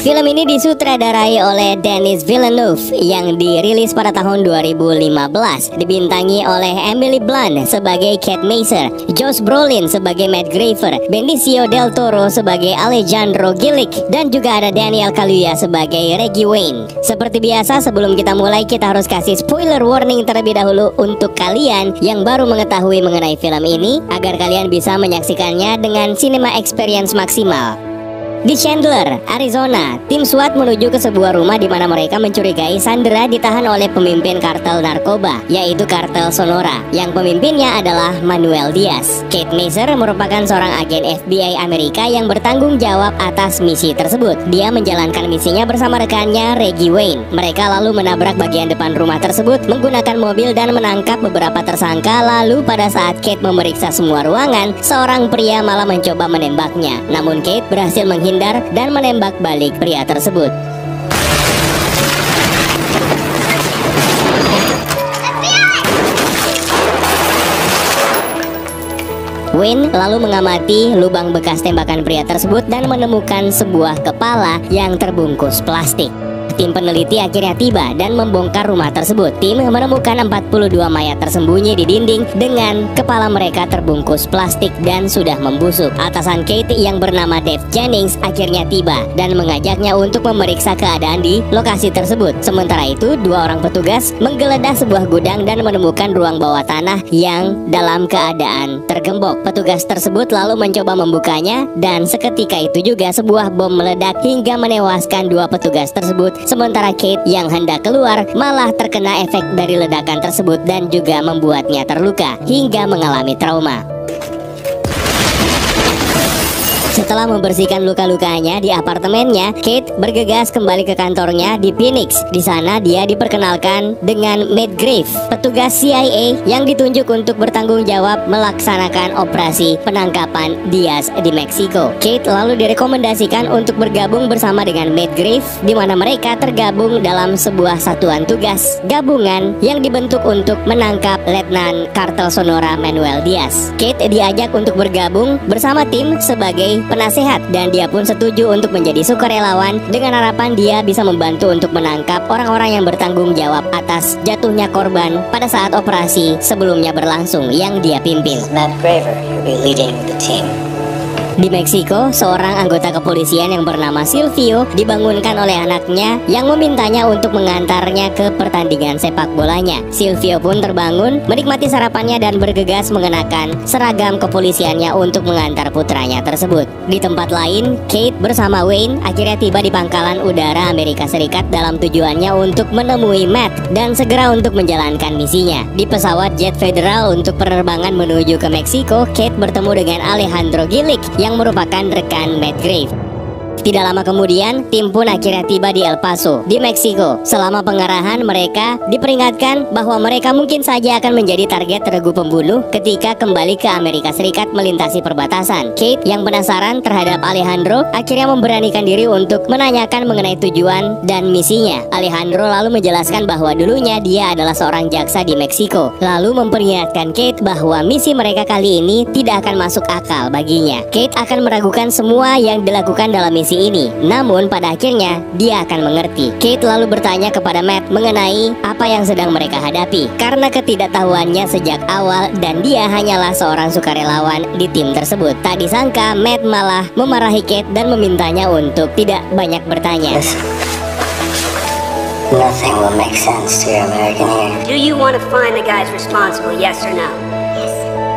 Film ini disutradarai oleh Denis Villeneuve yang dirilis pada tahun 2015. Dibintangi oleh Emily Blunt sebagai Kate Macer, Josh Brolin sebagai Matt Graver, Benicio del Toro sebagai Alejandro Gilic, dan juga ada Daniel Kaluuya sebagai Reggie Wayne. Seperti biasa, sebelum kita mulai, kita harus kasih spoiler warning terlebih dahulu untuk kalian yang baru mengetahui mengenai film ini, agar kalian bisa menyaksikannya dengan cinema experience maksimal. Di Chandler, Arizona, tim SWAT menuju ke sebuah rumah di mana mereka mencurigai Sandra ditahan oleh pemimpin kartel narkoba, yaitu kartel Sonora, yang pemimpinnya adalah Manuel Diaz. Kate Macer merupakan seorang agen FBI Amerika yang bertanggung jawab atas misi tersebut. Dia menjalankan misinya bersama rekannya Reggie Wayne. Mereka lalu menabrak bagian depan rumah tersebut menggunakan mobil dan menangkap beberapa tersangka. Lalu pada saat Kate memeriksa semua ruangan, seorang pria malah mencoba menembaknya. Namun Kate berhasil menghindar dan menembak balik pria tersebut. Wayne lalu mengamati lubang bekas tembakan pria tersebut dan menemukan sebuah kepala yang terbungkus plastik. Tim peneliti akhirnya tiba dan membongkar rumah tersebut. Tim menemukan 42 mayat tersembunyi di dinding dengan kepala mereka terbungkus plastik dan sudah membusuk. Atasan Kate yang bernama Dave Jennings akhirnya tiba dan mengajaknya untuk memeriksa keadaan di lokasi tersebut. Sementara itu, dua orang petugas menggeledah sebuah gudang dan menemukan ruang bawah tanah yang dalam keadaan tergembok. Petugas tersebut lalu mencoba membukanya dan seketika itu juga sebuah bom meledak hingga menewaskan dua petugas tersebut. Sementara Kate yang hendak keluar malah terkena efek dari ledakan tersebut dan juga membuatnya terluka hingga mengalami trauma. Setelah membersihkan luka-lukanya di apartemennya, Kate bergegas kembali ke kantornya di Phoenix. Di sana dia diperkenalkan dengan Matt Graves, petugas CIA yang ditunjuk untuk bertanggung jawab melaksanakan operasi penangkapan Diaz di Meksiko. Kate lalu direkomendasikan untuk bergabung bersama dengan Matt Graves, di mana mereka tergabung dalam sebuah satuan tugas gabungan yang dibentuk untuk menangkap Letnan Kartel Sonora Manuel Diaz. Kate diajak untuk bergabung bersama tim sebagai penasehat dan dia pun setuju untuk menjadi sukarelawan dengan harapan dia bisa membantu untuk menangkap orang-orang yang bertanggung jawab atas jatuhnya korban pada saat operasi sebelumnya berlangsung yang dia pimpin. Matt Graver will be leading the team. Di Meksiko, seorang anggota kepolisian yang bernama Silvio dibangunkan oleh anaknya yang memintanya untuk mengantarnya ke pertandingan sepak bolanya. Silvio pun terbangun, menikmati sarapannya dan bergegas mengenakan seragam kepolisiannya untuk mengantar putranya tersebut. Di tempat lain, Kate bersama Wayne akhirnya tiba di pangkalan udara Amerika Serikat dalam tujuannya untuk menemui Matt dan segera untuk menjalankan misinya. Di pesawat jet federal untuk penerbangan menuju ke Meksiko, Kate bertemu dengan Alejandro Gilic yang merupakan rekan Matt Graves. Tidak lama kemudian, tim pun akhirnya tiba di El Paso, di Meksiko. Selama pengarahan, mereka diperingatkan bahwa mereka mungkin saja akan menjadi target regu pembunuh ketika kembali ke Amerika Serikat melintasi perbatasan. Kate yang penasaran terhadap Alejandro akhirnya memberanikan diri untuk menanyakan mengenai tujuan dan misinya. Alejandro lalu menjelaskan bahwa dulunya dia adalah seorang jaksa di Meksiko, lalu memperingatkan Kate bahwa misi mereka kali ini tidak akan masuk akal baginya. Kate akan meragukan semua yang dilakukan dalam misi ini, namun pada akhirnya dia akan mengerti. Kate lalu bertanya kepada Matt mengenai apa yang sedang mereka hadapi karena ketidaktahuannya sejak awal dan dia hanyalah seorang sukarelawan di tim tersebut. Tak disangka Matt malah memarahi Kate dan memintanya untuk tidak banyak bertanya. Nothing will make sense to your American ear. Do you want to find the guys responsible, yes or no?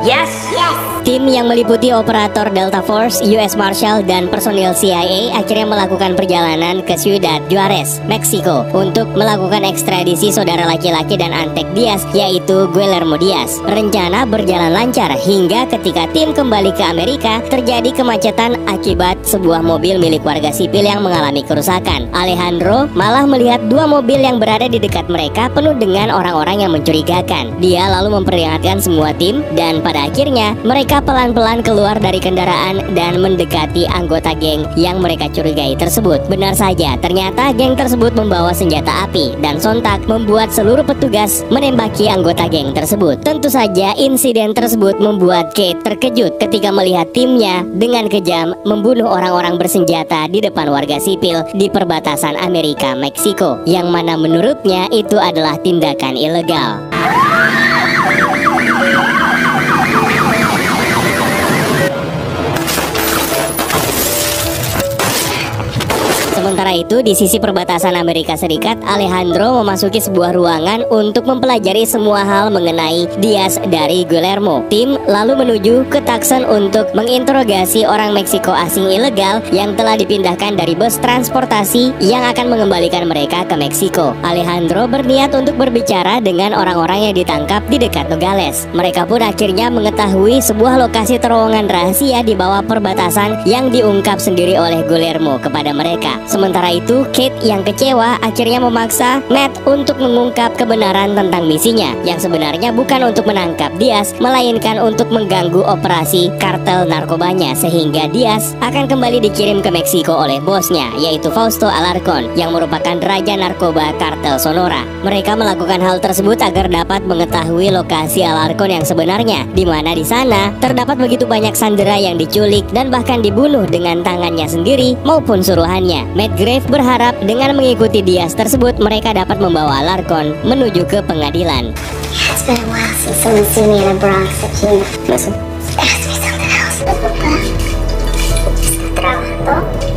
Yes? Yes! Tim yang meliputi operator Delta Force, US Marshal, dan personil CIA akhirnya melakukan perjalanan ke Ciudad Juarez, Meksiko untuk melakukan ekstradisi saudara laki-laki dan antek Diaz, yaitu Guillermo Diaz. Rencana berjalan lancar hingga ketika tim kembali ke Amerika, terjadi kemacetan akibat sebuah mobil milik warga sipil yang mengalami kerusakan. Alejandro malah melihat dua mobil yang berada di dekat mereka penuh dengan orang-orang yang mencurigakan. Dia lalu memperingatkan semua tim dan pada akhirnya mereka Mereka pelan-pelan keluar dari kendaraan dan mendekati anggota geng yang mereka curigai tersebut. Benar saja, ternyata geng tersebut membawa senjata api dan sontak membuat seluruh petugas menembaki anggota geng tersebut. Tentu saja insiden tersebut membuat Kate terkejut ketika melihat timnya dengan kejam membunuh orang-orang bersenjata di depan warga sipil di perbatasan Amerika-Meksiko, yang mana menurutnya itu adalah tindakan ilegal. Sementara itu, di sisi perbatasan Amerika Serikat, Alejandro memasuki sebuah ruangan untuk mempelajari semua hal mengenai Diaz dari Guillermo. Tim lalu menuju ke Tucson untuk menginterogasi orang Meksiko asing ilegal yang telah dipindahkan dari bus transportasi yang akan mengembalikan mereka ke Meksiko. Alejandro berniat untuk berbicara dengan orang-orang yang ditangkap di dekat Nogales. Mereka pun akhirnya mengetahui sebuah lokasi terowongan rahasia di bawah perbatasan yang diungkap sendiri oleh Guillermo kepada mereka. Sementara itu, Kate yang kecewa akhirnya memaksa Matt untuk mengungkap kebenaran tentang misinya, yang sebenarnya bukan untuk menangkap Diaz, melainkan untuk mengganggu operasi kartel narkobanya, sehingga Diaz akan kembali dikirim ke Meksiko oleh bosnya, yaitu Fausto Alarcon, yang merupakan raja narkoba kartel Sonora. Mereka melakukan hal tersebut agar dapat mengetahui lokasi Alarcon yang sebenarnya, di mana di sana terdapat begitu banyak sandera yang diculik dan bahkan dibunuh dengan tangannya sendiri maupun suruhannya. Matt Graves berharap dengan mengikuti Diaz tersebut mereka dapat membawa Alarcon menuju ke pengadilan. It's been a while since someone seen me in a Bronx that you listen. Ask me something else. Trabajo.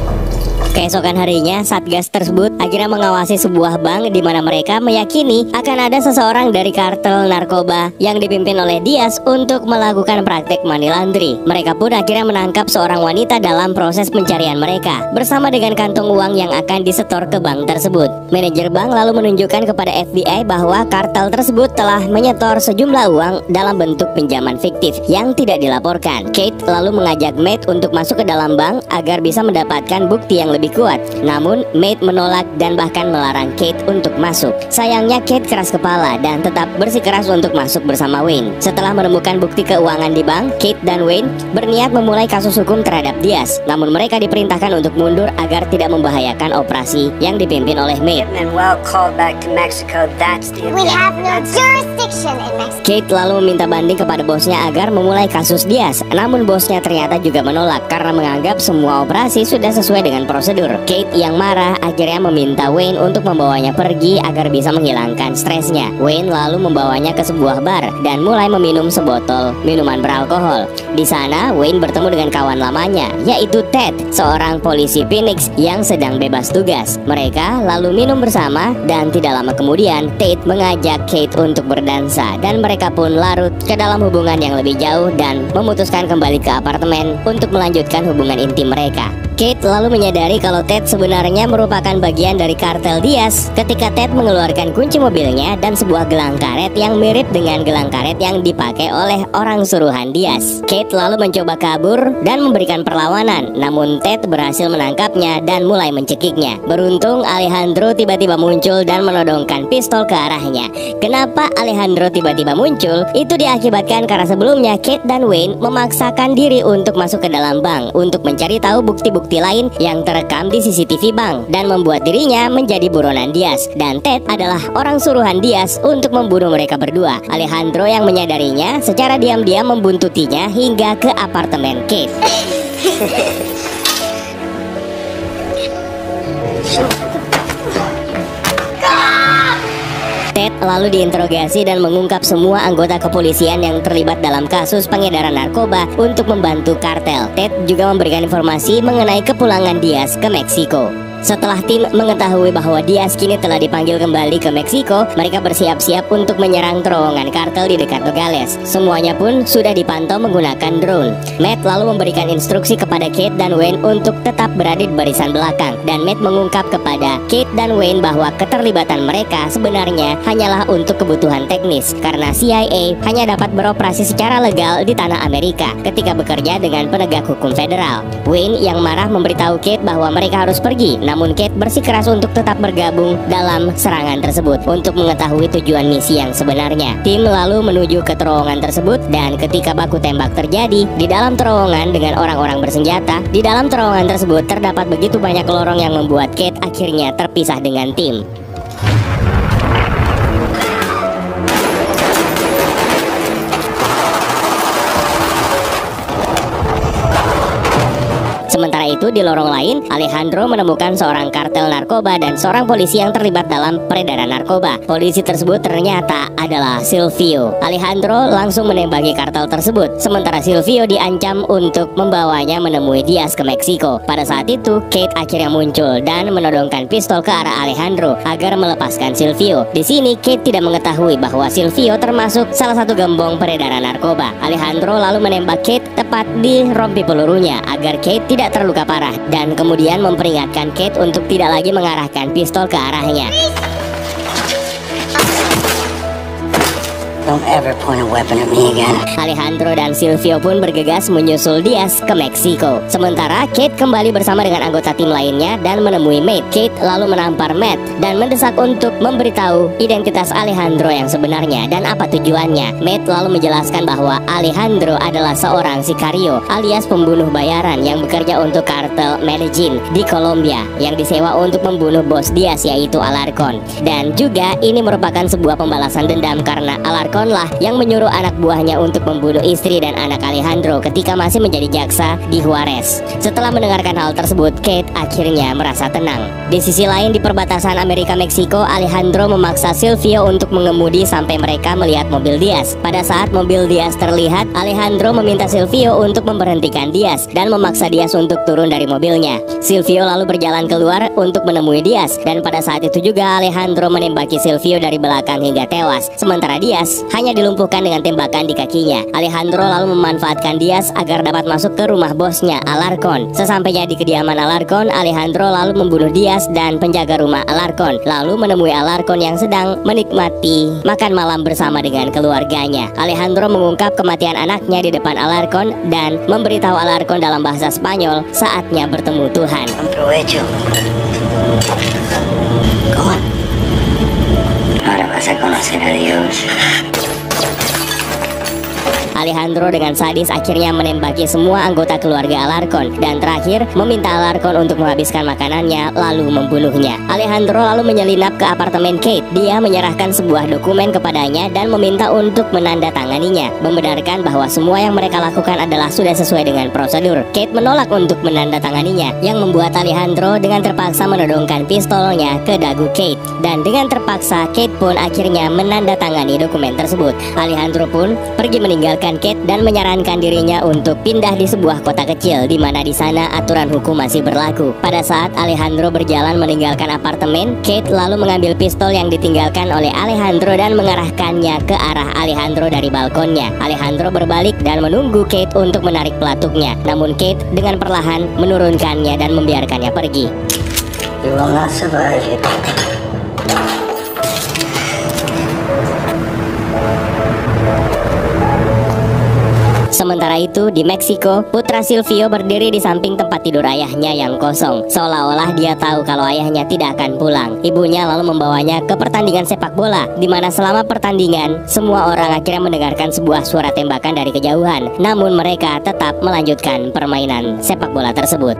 Keesokan harinya, Satgas tersebut akhirnya mengawasi sebuah bank di mana mereka meyakini akan ada seseorang dari kartel narkoba yang dipimpin oleh Diaz untuk melakukan praktek money laundry. Mereka pun akhirnya menangkap seorang wanita dalam proses pencarian mereka, bersama dengan kantong uang yang akan disetor ke bank tersebut. Manajer bank lalu menunjukkan kepada FBI bahwa kartel tersebut telah menyetor sejumlah uang dalam bentuk pinjaman fiktif yang tidak dilaporkan. Kate lalu mengajak Matt untuk masuk ke dalam bank agar bisa mendapatkan bukti yang lebih kuat. Namun Matt menolak dan bahkan melarang Kate untuk masuk. Sayangnya Kate keras kepala dan tetap bersikeras untuk masuk bersama Wayne. Setelah menemukan bukti keuangan di bank, Kate dan Wayne berniat memulai kasus hukum terhadap Diaz. Namun mereka diperintahkan untuk mundur agar tidak membahayakan operasi yang dipimpin oleh Matt. Manuel called back to Mexico. That's the We have no objective. jurisdiction in Mexico. Kate lalu meminta banding kepada bosnya agar memulai kasus Diaz. Namun bosnya ternyata juga menolak karena menganggap semua operasi sudah sesuai dengan prosedur. Kate yang marah akhirnya meminta Wayne untuk membawanya pergi agar bisa menghilangkan stresnya. Wayne lalu membawanya ke sebuah bar dan mulai meminum sebotol minuman beralkohol. Di sana Wayne bertemu dengan kawan lamanya, yaitu Ted, seorang polisi Phoenix yang sedang bebas tugas. Mereka lalu minum bersama dan tidak lama kemudian Ted mengajak Kate untuk berdansa dan mereka pun larut ke dalam hubungan yang lebih jauh dan memutuskan kembali ke apartemen untuk melanjutkan hubungan intim mereka. Kate lalu menyadari kalau Ted sebenarnya merupakan bagian dari kartel Diaz ketika Ted mengeluarkan kunci mobilnya dan sebuah gelang karet yang mirip dengan gelang karet yang dipakai oleh orang suruhan Diaz. Kate lalu mencoba kabur dan memberikan perlawanan, namun Ted berhasil menangkapnya dan mulai mencekiknya. Beruntung Alejandro tiba-tiba muncul dan menodongkan pistol ke arahnya. Kenapa Alejandro tiba-tiba muncul? Itu diakibatkan karena sebelumnya Kate dan Wayne memaksakan diri untuk masuk ke dalam bank untuk mencari tahu bukti-bukti lain yang terekam di CCTV bank dan membuat dirinya menjadi buronan Diaz. Dan Ted adalah orang suruhan Diaz untuk membunuh mereka berdua. Alejandro yang menyadarinya secara diam-diam membuntutinya hingga ke apartemen Kate. Ted lalu diinterogasi dan mengungkap semua anggota kepolisian yang terlibat dalam kasus pengedaran narkoba untuk membantu kartel. Ted juga memberikan informasi mengenai kepulangan Diaz ke Meksiko. Setelah tim mengetahui bahwa Diaz kini telah dipanggil kembali ke Meksiko, mereka bersiap-siap untuk menyerang terowongan kartel di dekat Nogales. Semuanya pun sudah dipantau menggunakan drone. Matt lalu memberikan instruksi kepada Kate dan Wayne untuk tetap berada di barisan belakang. Dan Matt mengungkap kepada Kate dan Wayne bahwa keterlibatan mereka sebenarnya hanyalah untuk kebutuhan teknis, karena CIA hanya dapat beroperasi secara legal di tanah Amerika ketika bekerja dengan penegak hukum federal. Wayne yang marah memberitahu Kate bahwa mereka harus pergi, Namun Kate bersikeras untuk tetap bergabung dalam serangan tersebut untuk mengetahui tujuan misi yang sebenarnya. Tim lalu menuju ke terowongan tersebut, dan ketika baku tembak terjadi di dalam terowongan dengan orang-orang bersenjata, di dalam terowongan tersebut terdapat begitu banyak lorong yang membuat Kate akhirnya terpisah dengan tim. Sementara itu di lorong lain, Alejandro menemukan seorang kartel narkoba dan seorang polisi yang terlibat dalam peredaran narkoba. Polisi tersebut ternyata adalah Silvio. Alejandro langsung menembaki kartel tersebut, sementara Silvio diancam untuk membawanya menemui Diaz ke Meksiko. Pada saat itu, Kate akhirnya muncul dan menodongkan pistol ke arah Alejandro agar melepaskan Silvio. Di sini Kate tidak mengetahui bahwa Silvio termasuk salah satu gembong peredaran narkoba. Alejandro lalu menembak Kate tepat di rompi pelurunya agar Kate tidak terluka parah, dan kemudian memperingatkan Kate untuk tidak lagi mengarahkan pistol ke arahnya. Don't ever point a weapon at me again. Alejandro dan Silvio pun bergegas menyusul Diaz ke Meksiko. Sementara Kate kembali bersama dengan anggota tim lainnya dan menemui Matt. Kate lalu menampar Matt dan mendesak untuk memberitahu identitas Alejandro yang sebenarnya dan apa tujuannya. Matt lalu menjelaskan bahwa Alejandro adalah seorang sicario alias pembunuh bayaran yang bekerja untuk kartel Medellin di Kolombia yang disewa untuk membunuh bos Diaz, yaitu Alarcon. Dan juga ini merupakan sebuah pembalasan dendam karena Alarcon lah yang menyuruh anak buahnya untuk membunuh istri dan anak Alejandro ketika masih menjadi jaksa di Juarez. Setelah mendengarkan hal tersebut, Kate akhirnya merasa tenang. Di sisi lain, di perbatasan Amerika Meksiko, Alejandro memaksa Silvio untuk mengemudi sampai mereka melihat mobil Diaz. Pada saat mobil Diaz terlihat, Alejandro meminta Silvio untuk memberhentikan Diaz dan memaksa Diaz untuk turun dari mobilnya. Silvio lalu berjalan keluar untuk menemui Diaz, dan pada saat itu juga Alejandro menembaki Silvio dari belakang hingga tewas. Sementara Diaz hanya dilumpuhkan dengan tembakan di kakinya. Alejandro lalu memanfaatkan Diaz agar dapat masuk ke rumah bosnya, Alarcon. Sesampainya di kediaman Alarcon, Alejandro lalu membunuh Diaz dan penjaga rumah Alarcon, lalu menemui Alarcon yang sedang menikmati makan malam bersama dengan keluarganya. Alejandro mengungkap kematian anaknya di depan Alarcon dan memberitahu Alarcon dalam bahasa Spanyol saatnya bertemu Tuhan. Aprovecho. Come on. Ahora vas a conocer a Dios. Alejandro dengan sadis akhirnya menembaki semua anggota keluarga Alarcon dan terakhir meminta Alarcon untuk menghabiskan makanannya lalu membunuhnya. Alejandro lalu menyelinap ke apartemen Kate. Dia menyerahkan sebuah dokumen kepadanya dan meminta untuk menandatanganinya, membenarkan bahwa semua yang mereka lakukan adalah sudah sesuai dengan prosedur. Kate menolak untuk menandatanganinya, yang membuat Alejandro dengan terpaksa menodongkan pistolnya ke dagu Kate, dan dengan terpaksa Kate pun akhirnya menandatangani dokumen tersebut. Alejandro pun pergi meninggalkan Kate dan menyarankan dirinya untuk pindah di sebuah kota kecil di mana di sana aturan hukum masih berlaku. Pada saat Alejandro berjalan meninggalkan apartemen, Kate lalu mengambil pistol yang ditinggalkan oleh Alejandro dan mengarahkannya ke arah Alejandro dari balkonnya. Alejandro berbalik dan menunggu Kate untuk menarik pelatuknya. Namun Kate dengan perlahan menurunkannya dan membiarkannya pergi. You will not survive it. Sementara itu di Meksiko, putra Silvio berdiri di samping tempat tidur ayahnya yang kosong, seolah-olah dia tahu kalau ayahnya tidak akan pulang. Ibunya lalu membawanya ke pertandingan sepak bola, di mana selama pertandingan semua orang akhirnya mendengarkan sebuah suara tembakan dari kejauhan. Namun mereka tetap melanjutkan permainan sepak bola tersebut.